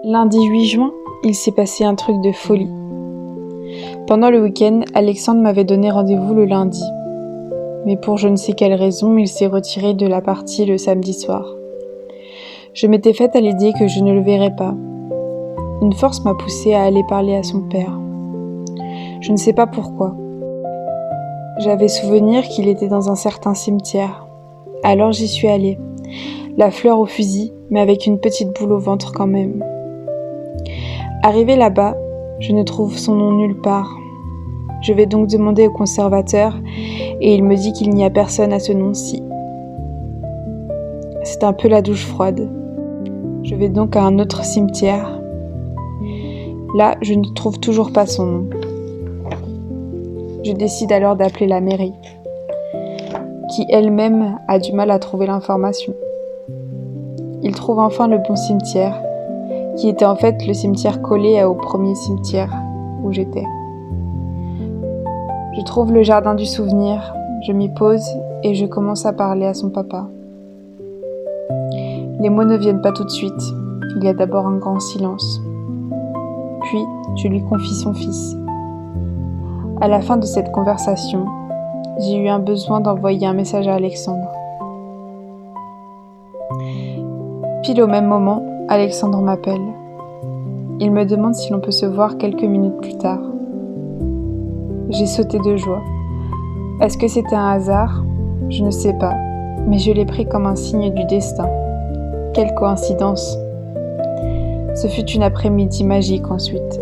Lundi 8 juin, il s'est passé un truc de folie. Pendant le week-end, Alexandre m'avait donné rendez-vous le lundi. Mais pour je ne sais quelle raison, il s'est retiré de la partie le samedi soir. Je m'étais faite à l'idée que je ne le verrais pas. Une force m'a poussée à aller parler à son père. Je ne sais pas pourquoi. J'avais souvenir qu'il était dans un certain cimetière. Alors j'y suis allée, la fleur au fusil, mais avec une petite boule au ventre quand même. Arrivé là-bas, je ne trouve son nom nulle part. Je vais donc demander au conservateur et il me dit qu'il n'y a personne à ce nom-ci. C'est un peu la douche froide. Je vais donc à un autre cimetière. Là, je ne trouve toujours pas son nom. Je décide alors d'appeler la mairie, qui elle-même a du mal à trouver l'information. Il trouve enfin le bon cimetière, qui était en fait le cimetière collé au premier cimetière où j'étais. Je trouve le jardin du souvenir, je m'y pose et je commence à parler à son papa. Les mots ne viennent pas tout de suite, il y a d'abord un grand silence. Puis, je lui confie son fils. À la fin de cette conversation, j'ai eu un besoin d'envoyer un message à Alexandre. Pile au même moment, Alexandre m'appelle. Il me demande si l'on peut se voir quelques minutes plus tard. J'ai sauté de joie. Est-ce que c'était un hasard ? Je ne sais pas, mais je l'ai pris comme un signe du destin. Quelle coïncidence ! Ce fut une après-midi magique ensuite.